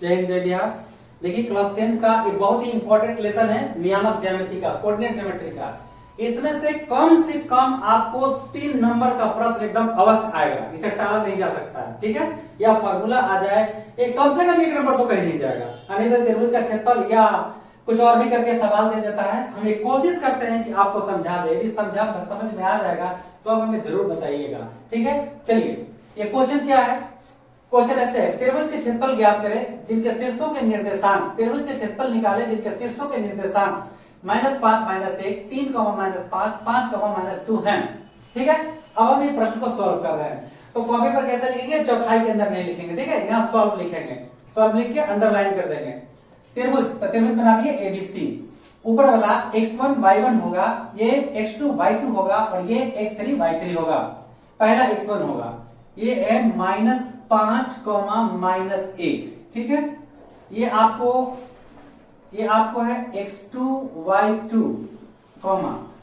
जय हिंद जय बिहार। देखिए क्लास 10 का एक बहुत ही इंपॉर्टेंट लेसन है नियामक ज्यामिति का, कोऑर्डिनेट ज्योमेट्री का। इसमें से कम आपको 3 नंबर का प्रश्न एकदम अवश्य आएगा, इसे टाला नहीं जा सकता है, ठीक है। या फॉर्मूला आ जाए, एक कम से कम 1 नंबर तो कहीं नहीं जाएगा। नहीं तो त्रिभुज का क्षेत्रफल या कुछ और भी करके सवाल दे देता है। हम एक कोशिश करते हैं कि आपको समझा दे, यदि समझ में आ जाएगा तो आप हमें जरूर बताइएगा, ठीक है। चलिए ये क्वेश्चन क्या है। क्वेश्चन ऐसे है, त्रिभुज के क्षेत्रफल ज्ञात करें जिनके शीर्षों के निर्देशांक, त्रिभुज के क्षेत्रफल निकाले जिनके शीर्षों के निर्देशांक -5 -1 3 -5 5 -2 हैं, ठीक है। अब हम ये प्रश्न को सॉल्व कर रहे हैं, तो कॉपी पर कैसे लिखेंगे, चौथाई के अंदर नहीं लिखेंगे, ठीक है। यहाँ सॉल्व लिखेंगे, सॉल्व लिख के अंडरलाइन कर देंगे। त्रिभुज बना दिए ABC। ऊपर वाला x1 y1 होगा, ये x2 y2 होगा और ये x3 y3 होगा। पहला x1 होगा, ये है -5, -1, ठीक है। ये आपको है x2 y2,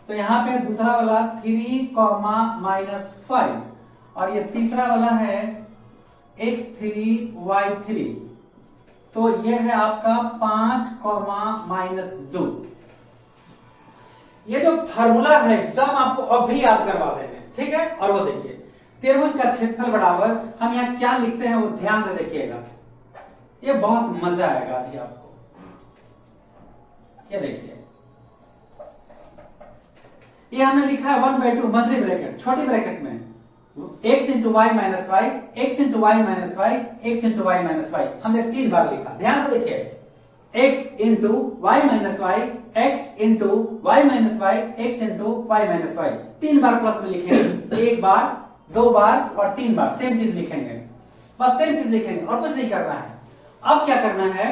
तो यहाँ पे दूसरा वाला 3, -5 और ये तीसरा वाला है x3 y3, तो ये है आपका 5, -2। ये जो फार्मूला है एकदम आपको अभी याद करवा देंगे, ठीक है। और वो देखिए त्रिभुज का क्षेत्रफल बराबर, हम यहाँ क्या लिखते हैं वो ध्यान से देखिएगा, ये बहुत मजा आएगा अभी आपको। ये देखिए, ये हमने लिखा है 1/2 मझली ब्रैकेट, छोटी ब्रैकेट में x × y - y, x × y - y, x × y - y। हमने 3 बार लिखा, ध्यान से देखिए, x × y - y, x × y - y, x × y - y। 3 बार प्लस में लिखेंगे, 1 बार, 2 बार और 3 बार सेम चीज लिखेंगे, बस सेम चीज लिखेंगे और कुछ नहीं करना है। अब क्या करना है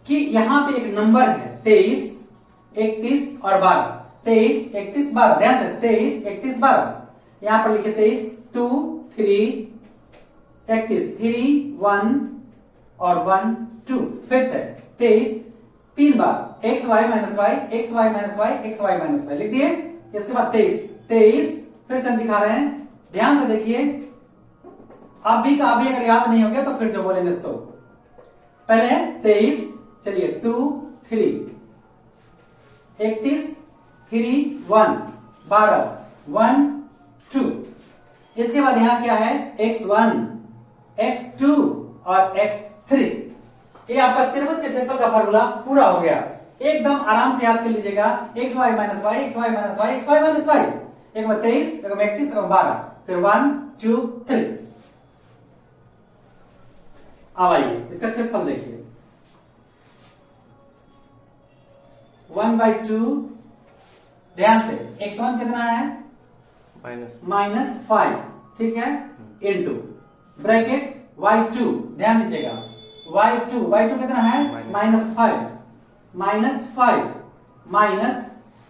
कि यहां पे एक नंबर है 23, 31 और 12, 23, 31, 12। ध्यान से 23, 31, 12। यहां पर लिखे 23, 2, 3, 31, 3, 1 और 1, 2। फिर से 23 3 बार, x y - y, x y - y, x y - y लिख दिए। इसके बाद 23 फिर से हम दिखा रहे हैं, ध्यान से देखिए। अभी का अभी अगर याद नहीं हो गया तो फिर जो बोलेंगे सो। पहले 23, चलिए 2, 3, 31, 3, 1, 12, 1, 2। इसके बाद यहां क्या है, x1, x2 और x3। ये आपका त्रिभुज के क्षेत्रफल का फार्मूला पूरा हो गया। एकदम आराम से याद कर लीजिएगा, x y - y, x y - y, x y - y। एक बार 23, एक बार 31, एक बार 12, फिर 1, 2, 3। अब आइए इसका क्षेत्रफल देखिए, 1/2। ध्यान से x1 कितना है, -5, ठीक है, इंटू ब्रैकेट y2। ध्यान दीजिएगा, y2 कितना है, -5 माइनस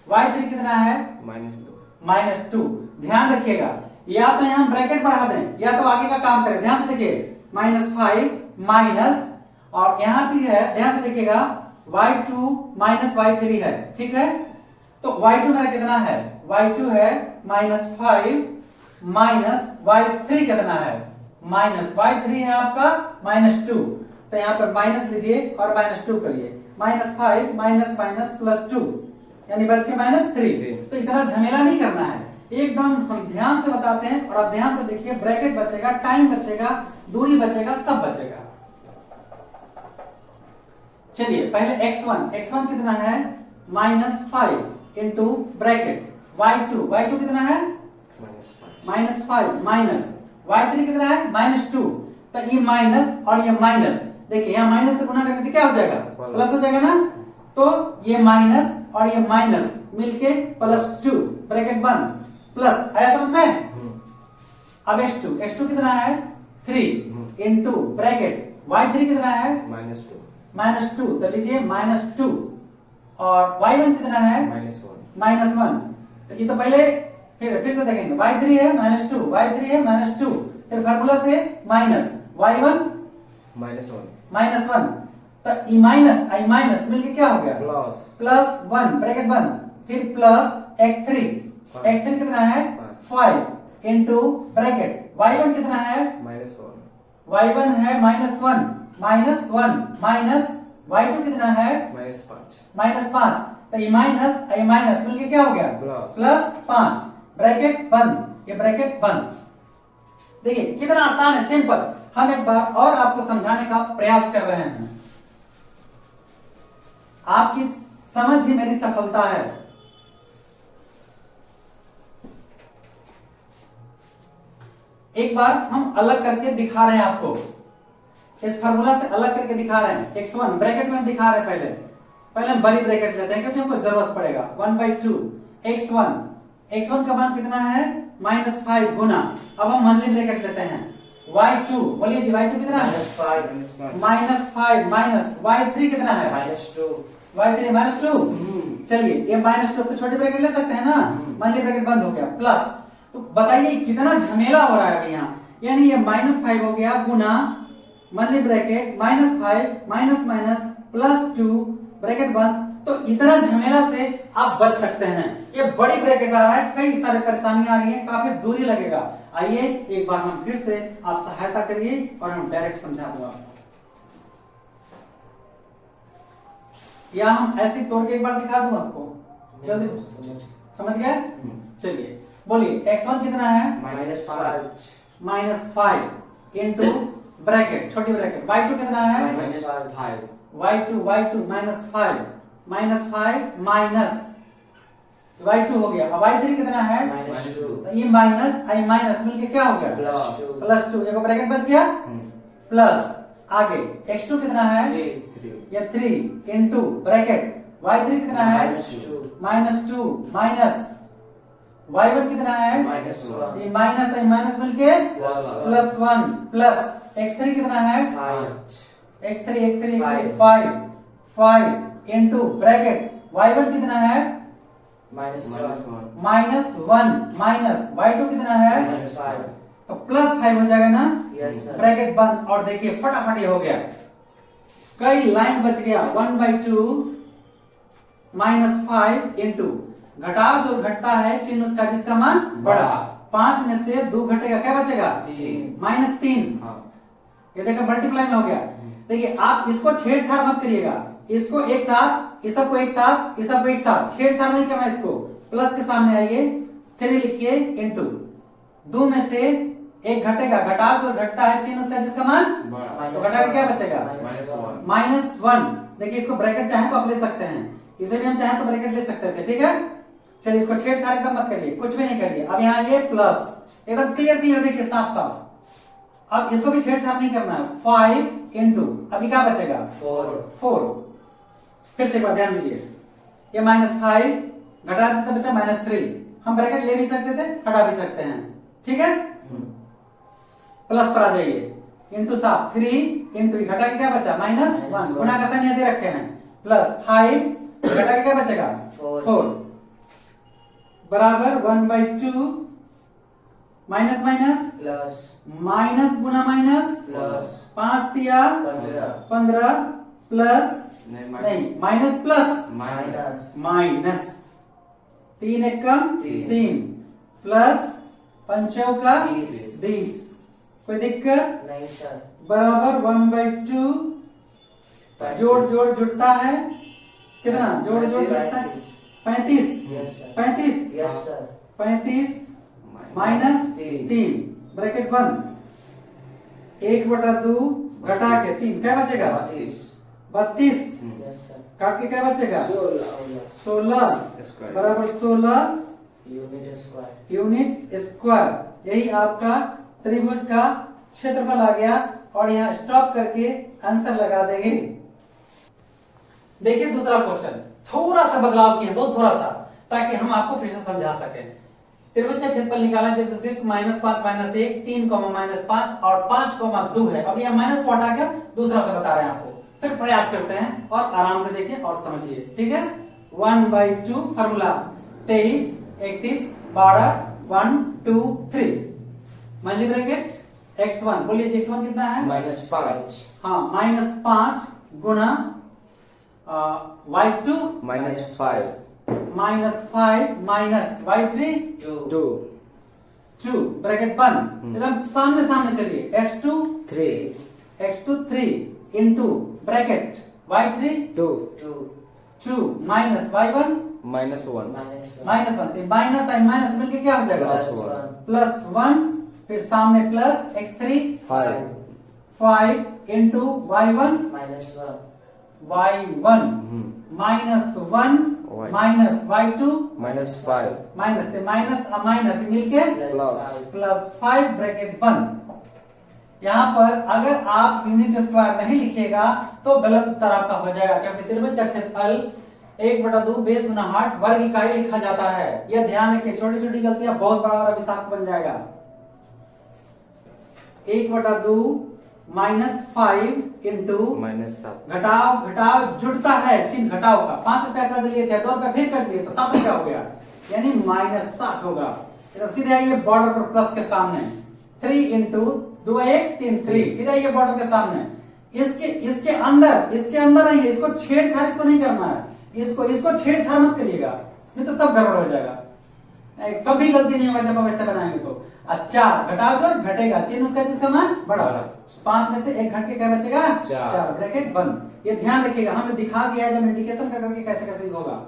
y3 कितना है, -2। ध्यान रखिएगा, या तो यहां ब्रैकेट बढ़ा दें या तो आगे का काम करें। ध्यान से देखिए, -5 माइनस और यहां भी है, ध्यान से देखिएगा, y2 - y3 है, ठीक है। तो y2 मेरा कितना है, y2 है -5 माइनस y3 कितना है, -y3 है आपका -2। तो यहां पर माइनस लीजिए और -2 करिए, -5 माइनस +2 यानी बच के -3। तो इतना झमेला नहीं करना है, एकदम हम ध्यान से बताते हैं। और आप ध्यान से देखिए, ब्रैकेट बचेगा, टाइम बचेगा, दूरी बचेगा, सब बचेगा। चलिए पहले x1 कितना है, -5 इंटू ब्रैकेट y2 कितना है, -5 माइनस y3 कितना है, -2। तो ये माइनस और ये माइनस, देखिए यहाँ माइनस से गुणा करके क्या हो जाएगा, प्लस हो जाएगा ना। तो ये माइनस और ये माइनस मिलके +2 ब्रैकेट बंद, प्लस आया समझ में। अब x2 कितना है, 3 इंटू ब्रैकेट y3 कितना है, -2। तो लीजिए -2 और y1 कितना है, -1। तो ये तो पहले फिर से देखेंगे, y3 है -2, फिर फार्मूला से माइनस y1 -1। तो ई माइनस मिलके क्या हो गया, +1 ब्रैकेट बंद, फिर प्लस x3 कितना है, 5 इंटू ब्रैकेट y1 कितना है, y1 है -1 -1 माइनस y2 कितना है -5 तो ये माइनस मिलके क्या हो गया +5 ब्रैकेट बंद ये ब्रैकेट बंद। देखिए कितना आसान है सिंपल। हम एक बार और आपको समझाने का प्रयास कर रहे हैं। आपकी समझ ही मेरी सफलता है। एक बार हम अलग करके दिखा रहे हैं आपको, इस फार्मूला से अलग करके दिखा रहे हैं। x1 ब्रैकेट में दिखा रहे हैं। पहले हम बड़ी ब्रैकेट लेते हैं क्योंकि हमको जरूरत पड़ेगा। 1/2 x1 का मान कितना है -5 गुना। अब हम मंथली ब्रैकेट लेते हैं y2 बोलिए जी y2 कितना है -5 माइनस y3 कितना है -2 y3 -2। चलिए ये -2 तो छोटी ब्रैकेट ले सकते हैं ना, मंथली ब्रैकेट बंद हो गया प्लस। तो बताइए कितना झमेला हो रहा है अभी यहाँ। यानी ये -5 हो गया गुना मंथली ब्रैकेट -5 माइनस माइनस +2 ब्रैकेट बंद। तो इतना झमेला से आप बच सकते हैं। ये बड़ी ब्रैकेट आ रहा है, कई सारे परेशानियां आ रही हैं, काफी दूरी लगेगा। आइए एक बार हम फिर से आप सहायता करिए और हम डायरेक्ट समझा दूंगा आपको। या हम ऐसी तोड़ के एक बार दिखा दूं आपको, जल्दी समझ गए। चलिए बोलिए x1 कितना है -5 इंटू ब्रैकेट छोटी ब्रैकेट y2 कितना है y2 -5 माइनस y2 हो गया। अब y3 कितना है -2 ये माइनस मिलके क्या हो गया +2 एक ब्रैकेट बच गया प्लस। आगे x2 कितना है ये 3 इंटू ब्रैकेट y3 कितना है -2 माइनस y1 कितना है ये माइनस मिलके +1 प्लस x3 कितना है x3 5 इंटू ब्रैकेट y1 कितना है -1 माइनस y2 कितना है -5 तो +5 हो जाएगा ना। यस सर ब्रैकेट बंद और देखिए फटाफट ये हो गया। कई लाइन बच गया 1/2 -5 इंटू घटाव जो घटता है चिन्ह उसका जिसका मान बड़ा। 5 में से 2 घटेगा क्या बचेगा -3। ये देखो मल्टीप्लाई में हो गया। देखिए आप इसको छेड़छाड़ मत करिएगा, इसको एक साथ इस सबको एक साथ इस सबको एक साथ छेड़छाड़ नहीं करना। इसको प्लस के सामने आइए 3 लिखिए इंटू 2 में से 1 घटेगा, घटाव जो घटता है चिन्ह उसका जिसका मान तो घटा के क्या बचेगा -1। देखिए इसको ब्रैकेट चाहे तो आप ले सकते हैं, इसे भी हम चाहे तो ब्रैकेट ले सकते थे। ठीक है चलिए इसको छेड़छाड़ एकदम मत करिए, कुछ भी नहीं करिए। अब यहाँ ये प्लस एकदम क्लियर देखिए साफ साफ। अब इसको भी छेड़छाड़ नहीं करना है। 5 इंटू अभी क्या बचेगा 4। फिर से एक बार ध्यान दीजिए ये -5 घटा देते बचा -3। हम ब्रैकेट ले भी सकते थे हटा भी सकते हैं। ठीक है प्लस पर आ जाइए इंटू साफ 3 इंटू घटा के क्या बचा -1 गुना का साइन दे रखे हैं प्लस 5 घटा के क्या बचेगा 4 बराबर 1/2 माइनस गुना माइनस प्लस 5 तिया 15 प्लस नहीं माइनस प्लस माइनस 3 एकम 3 प्लस 5 का 20। कोई दिक्कत नहीं सर बराबर 1/2 जोड़ जुड़ता है कितना जोड़ जुड़ता है 35 यस सर 35 माइनस 3 ब्रैकेट बंद 1/2 घटा के 3 क्या बचेगा 32 यस सर काट के क्या बचेगा 16 बराबर 16 यूनिट स्क्वायर। यही आपका त्रिभुज का क्षेत्रफल आ गया और यहाँ स्टॉप करके आंसर लगा देंगे। देखिए दूसरा क्वेश्चन थोड़ा सा बदलाव किए बहुत थोड़ा सा, ताकि हम आपको फिर से समझा सके। त्रिभुज का क्षेत्रफल निकाला जैसे 6 -5 -1 3 -5 और 5 2 है। अब यह माइनस को हटा के दूसरा से बता रहे हैं आपको। फिर प्रयास करते हैं और आराम से देखिए और समझिए। ठीक है 1/2 फार्मूला 23 31 12 1 2 3 मल्टी ब्रैकेट x1 बोलिए x1 कितना है -5 हाँ -5 गुना y2 -5 -5 माइनस y3 2 ब्रैकेट बंद एकदम सामने चलिए x2 3 into bracket y3 2 2 minus y1 -1 minus 1, minus और माइनस मिलके क्या हो जाएगा प्लस 1, फिर सामने plus x3 5 into y1 y1 minus 1 minus y2 -5 minus और माइनस मिलके प्लस 5 ब्रैकेट बंद। यहाँ पर अगर आप यूनिट स्क्वायर नहीं लिखिएगा तो गलत उत्तर आपका हो जाएगा, क्योंकि त्रिभुज का क्षेत्रफल 1/2 बेस गुना 8 वर्ग इकाई लिखा जाता है। यह ध्यान रखिए, छोटी छोटी गलतियां बहुत बड़ा विषाक्त बन जाएगा। 1/2 -5 इंटू -7 घटाव जुड़ता है चिन्ह घटाव का, 5 रुपया कर दिए थे 2 रुपया फिर कर दिए तो 7 रुपया हो गया, यानी -7 होगा। तो सीधे आइए बॉर्डर पर प्लस के सामने 3 इंटू 2 1 3 3, फिर आइए बॉर्डर के सामने इसके अंदर आइए, इसको छेड़छाड़ इसको नहीं करना है, इसको छेड़छाड़ मत करिएगा, नहीं तो सब गड़बड़ हो जाएगा। कभी गलती नहीं होगा जब हम ऐसे बनाएंगे तो। अच्छा, घटाव जोड़ घटेगा, चिन्ह उसका जिसका मान बड़ा, 5 में से 1 घट के क्या बचेगा 4 ब्रैकेट बंद। ये ध्यान रखिएगा, हमने दिखा दिया है जब इंडिकेशन करके कैसे कैसे होगा।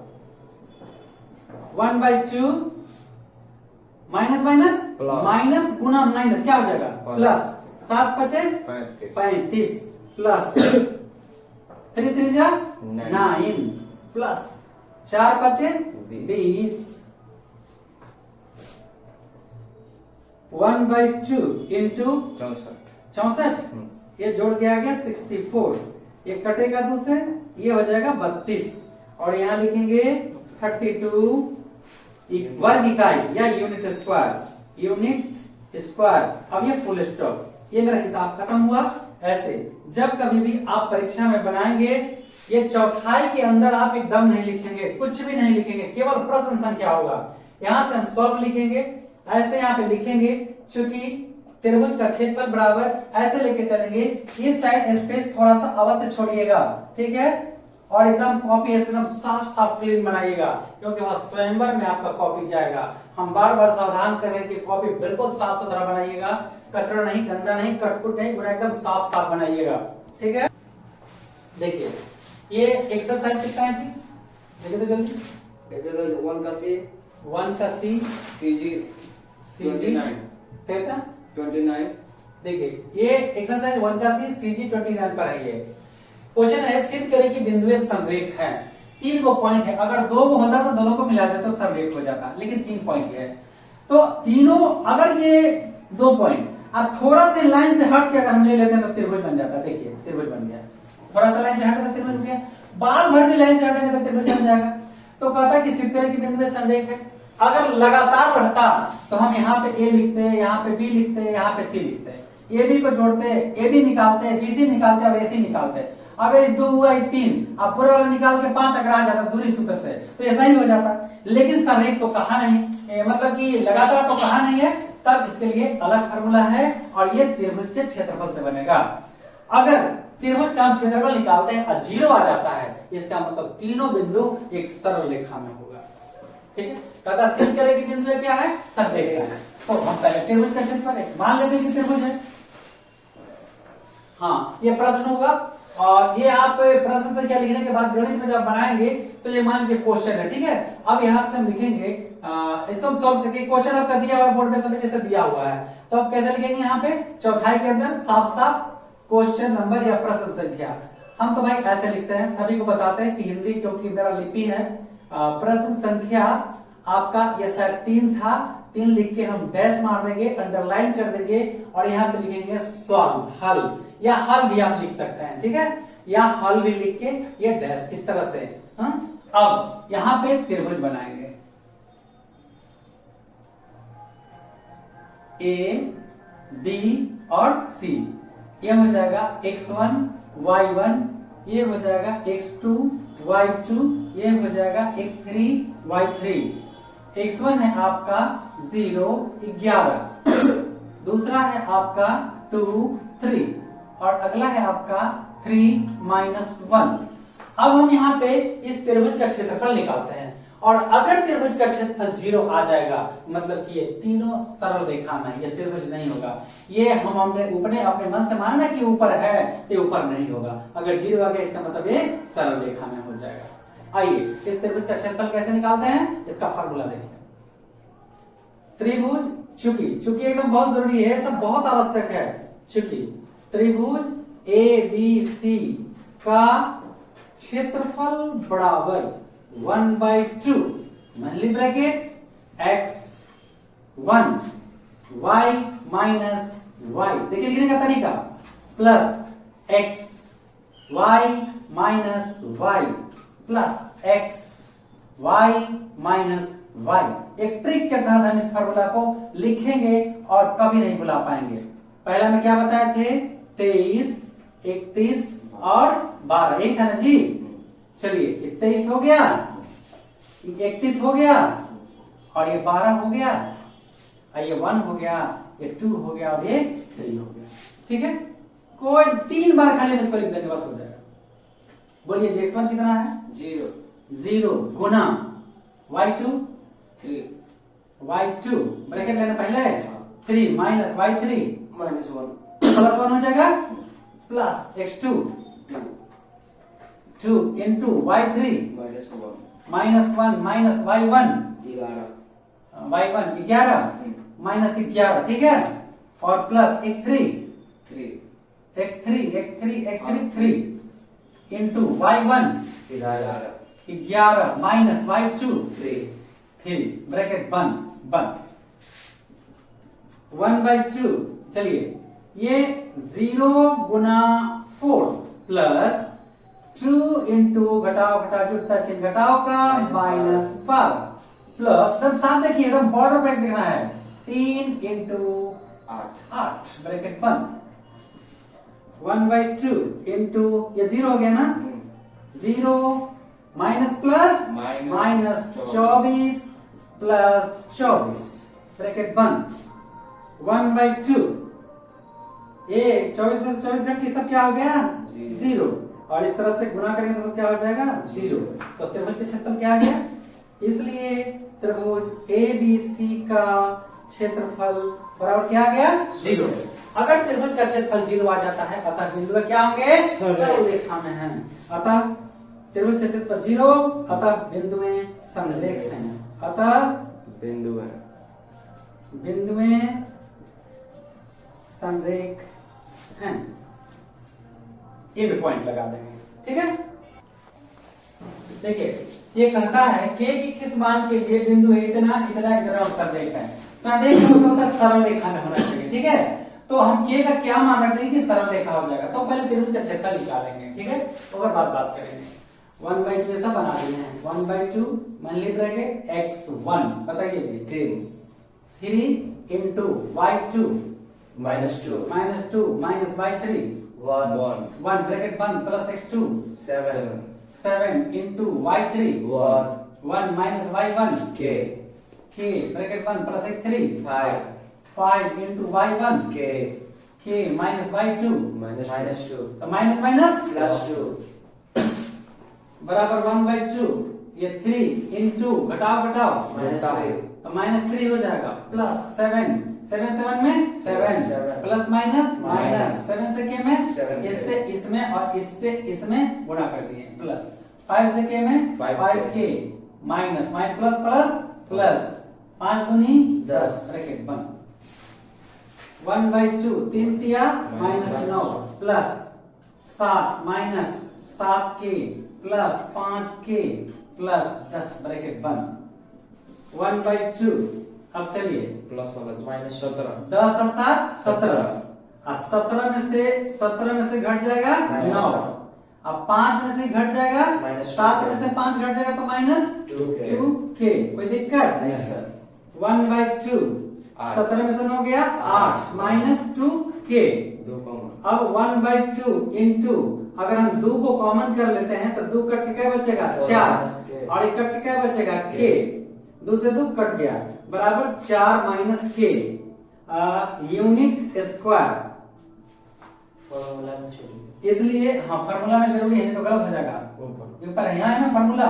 1/2 माइनस माइनस माइनस गुना माइनस क्या हो जाएगा प्लस, 7 बचे 35 प्लस 3 3 जा 9 प्लस 4 बचे 20 1/2 इंटू 64, ये जोड़ के आ गया 64, ये कटेगा 2 से, ये हो जाएगा 32 और यहाँ लिखेंगे 32 वर्ग इकाई या यूनिट स्क्वायर। अब ये फुल स्टॉप, ये मेरा हिसाब खत्म हुआ। ऐसे जब कभी भी आप परीक्षा में बनाएंगे, ये चौथाई के अंदर आप एकदम नहीं लिखेंगे, कुछ भी नहीं लिखेंगे, केवल प्रश्न संख्या होगा। यहां से हम सॉल्व लिखेंगे, ऐसे यहाँ पे लिखेंगे, चूंकि त्रिभुज का क्षेत्रफल बराबर ऐसे लेके चलेंगे, इस साइड स्पेस थोड़ा सा अवश्य छोड़िएगा, ठीक है, और एकदम कॉपी एकदम साफ साफ क्लीन बनाइएगा, क्योंकि वहां स्वयंवर में आपका कॉपी जाएगा। हम बार बार सावधान कर रहे हैं कि कॉपी बिल्कुल साफ सुथरा बनाइएगा, कचरा नहीं, गंदा नहीं, कटपुट नहीं, पूरा एकदम साफ साफ बनाइएगा, ठीक है। देखिए ये एक्सरसाइज कितना है जी, देखिए तो जल्दी। एक्सरसाइज 1 का सी, 1 का सी, सीजी 29। देखिए ये एक्सरसाइज 1 का सी सीजी 29 पर है। ये क्वेश्चन है, सिद्ध करें कि बिंदुएं समरेख हैं। 3 गो पॉइंट है, अगर 2 गो होता तो दोनों को मिला देता तो समरेख हो जाता, लेकिन 3 पॉइंट है। तो तीनों, अगर ये 2 पॉइंट अब थोड़ा से लाइन से हट के अगर हम ले लेते हैं तो त्रिभुज बन जाता। देखिए त्रिभुज बन गया, थोड़ा सा लाइन से हट तो त्रिभुज बन गया, बार भर भी लाइन से हटेंगे तो त्रिभुज बन जाएगा। तो कहता है कि सिद्ध करें कि बिंदुएं समरेख है। अगर लगातार बढ़ता तो हम यहाँ पे ए लिखते हैं, यहाँ पे बी लिखते हैं, यहाँ पे सी लिखते हैं, ए बी को जोड़ते हैं, ए बी निकालते हैं, बी सी निकालते हैं और ए सी निकालते हैं। अगर 2 हुआ 3, अब पूरा वाला निकाल के 5 अगर आ जाता दूरी सूत्र से तो ऐसा ही हो जाता। लेकिन समरेख तो कहा नहीं, मतलब कि लगातार तो कहा नहीं है, तब इसके लिए अलग फार्मूला है और ये त्रिभुज के क्षेत्रफल से बनेगा। अगर त्रिभुज का हम क्षेत्रफल निकालते हैं और 0 आ जाता है, इसका मतलब तीनों बिंदु एक सरल रेखा में होगा, ठीक है। कहता सिद्ध करें कि बिंदु क्या है, समरेखा है। तो हम पहले त्रिभुज का क्षेत्रफल मान लेते हैं कि त्रिभुज है। हाँ, ये प्रश्न होगा और ये आप प्रश्न संख्या लिखने के बाद गणित में जब बनाएंगे तो ये मान लीजिए क्वेश्चन है, ठीक है। अब यहाँ से हम लिखेंगे, इसको हम सॉल्व करके, क्वेश्चन आपका दिया हुआ बोर्ड में सभी जैसे दिया हुआ है, तो आप कैसे लिखेंगे यहाँ पे चौथाई के अंदर साफ साफ क्वेश्चन नंबर या प्रश्न संख्या। हम तो भाई ऐसे लिखते हैं, सभी को बताते हैं कि हिंदी क्योंकि मेरा लिपि है। प्रश्न संख्या आपका ये शायद 3 था, 3 लिख के हम डैश मार देंगे, अंडरलाइन कर देंगे और यहाँ पे लिखेंगे सॉल्व, हल, या हल भी आप लिख सकते हैं, ठीक है, या हल भी लिख के ये डैश इस तरह से। अब यहाँ पे त्रिभुज बनाएंगे, ए बी और सी, ये हो जाएगा x1 y1, ये हो जाएगा x2 y2, ये हो जाएगा x3 y3। x1 है आपका 0 11, दूसरा है आपका 2 3 और अगला है आपका 3 -1। अब हम यहाँ पे इस त्रिभुज का क्षेत्रफल निकालते हैं और अगर त्रिभुज का क्षेत्रफल 0 आ जाएगा मतलब कि ये तीनों सरल रेखा में, ये त्रिभुज नहीं होगा। ये हमने अपने मन से माना कि ऊपर है तो ऊपर नहीं होगा। अगर 0 आ गया इसका मतलब ये सरल रेखा में हो जाएगा। आइए इस त्रिभुज का क्षेत्रफल कैसे निकालते हैं, इसका फार्मूला देखिए। त्रिभुज, चूंकि एकदम बहुत जरूरी है, सब बहुत आवश्यक है। चूंकि त्रिभुज ABC का क्षेत्रफल बराबर 1/2 monthly bracket x1 y minus y, देखिए लिखने का तरीका, plus x y minus y plus x y minus y। एक ट्रिक के तहत हम इस फार्मूला को लिखेंगे और कभी नहीं भुला पाएंगे। पहला में क्या बताए थे, 23, 31 और 12, यही था ना जी। चलिए 23 हो गया, 31 हो गया और ये 12 हो गया, ये 1 हो गया, ये 2 हो गया और ये 3 हो गया। ठीक है, कोई 3 बार खाली इसको लिख देंगे बस हो जाएगा। बोलिए जी x1 कितना है, 0 गुना y2 3 y2 ब्रैकेट लेना पहले, 3 माइनस y3 -1 प्लस 1 हो जाएगा, plus x2 2 into y3 -1 minus 1 minus y1 11 11 minus 11, ठीक है, और plus x3 3 into y1 11 minus y2 3 bracket बंद 1/2। चलिए ये 0 गुना 4 प्लस 2 इंटू घटाओ जुड़ता चिन्ह घटाओ का माइनस 12 प्लस, तब साथ देखिए एकदम बॉर्डर ब्रेक दिखना है, 3 इंटू 8 ब्रैकेट बंद 1/2 इंटू ये 0 हो गया ना, 0 minus plus minus 24 plus 24 bracket बंद 1/2। ये 24 प्लस 24 घट के सब क्या हो गया, 0, और इस तरह से गुना करेंगे तो सब क्या हो जाएगा, 0। तो त्रिभुज का क्षेत्रफल क्या आ गया, इसलिए त्रिभुज ABC का क्षेत्रफल बराबर क्या आ गया, 0। अगर त्रिभुज का क्षेत्रफल 0 आ जाता है अतः बिंदु क्या होंगे, सरल रेखा में हैं। अतः त्रिभुज का क्षेत्रफल 0, अतः बिंदुएं समलेख हैं, अतः बिंदुएं समरेख हैं। इंड पॉइंट लगा देंगे, ठीक है। देखिए ये कहता है k की किस मान के लिए बिंदु इतना और सरलेख है। सरलेख का मतलब होता है सरल रेखा में होना चाहिए, ठीक है। तो हम k का क्या मान रखते हैं कि सरल रेखा हो जाएगा, तो पहले त्रिभुज का क्षेत्रफल निकालेंगे, ठीक है, और बात करेंगे। 1/2 ऐसा बना दिए हैं, 1/2 मंथली ब्रैकेट x1 बताइए जी, 3 into y2 -2 minus y3 1 bracket बंद plus x2 7 into y3 1 minus y1 k bracket बंद plus x3 5 into y1 k minus y2 -2 तो माइनस माइनस +2 बराबर 1/2। ये 3 इंटू घटाओ -5 तो -3 हो जाएगा, प्लस 7 में 7 प्लस माइनस 7 से k में 7 इससे इसमें और इससे इसमें गुणा कर दिए, प्लस 5 से k में 5k माइनस प्लस 5 दूनी 10 ब्रैकेट बंद 1/2 3 तिया -9 plus 7 minus 7k plus 5k plus 10 bracket बंद 1/2। अब चलिए प्लस वाला -17 10 और 7 17 और 17 में से घट जाएगा 9, अब 5 में से घट जाएगा 7 में से 5 घट जाएगा तो -2k। कोई दिक्कत नहीं सर। 1/2 17 में से 9 गया 8 -2k। अब 1/2 इंटू अगर हम 2 को कॉमन कर लेते हैं तो 2 कट के क्या बचेगा 4 और 1 कट के क्या बचेगा k, 2 से 2 कट गया बराबर 4 minus k unit square. Formula में छोड़िए, इसलिए हाँ फार्मूला में जरूरी है, नहीं तो गलत हो जाएगा। ऊपर यहाँ है ना फार्मूला,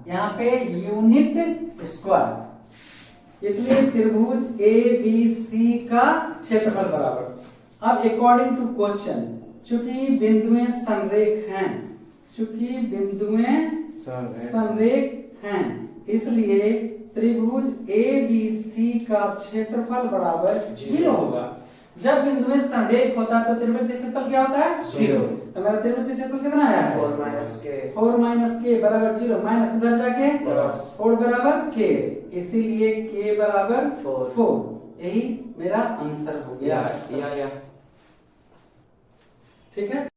यहाँ पे यूनिट स्क्वायर, इसलिए त्रिभुज ए बी सी का क्षेत्रफल बराबर। अब अकॉर्डिंग टू क्वेश्चन, चूंकि बिंदुएं संरेख हैं, चूंकि बिंदुएं संरेख हैं, इसलिए त्रिभुज ए बी सी का क्षेत्रफल बराबर 0 होगा। जब बिंदुएं संरेख होता है तो त्रिभुज का क्षेत्रफल क्या होता है? 0। तो मेरा त्रिभुज का क्षेत्रफल कितना आया है? 4 माइनस के 4 माइनस के बराबर 0, माइनस उधर जाके प्लस 4 बराबर के, इसीलिए के बराबर 4। 4। यही मेरा आंसर हो गया। या ठीक है।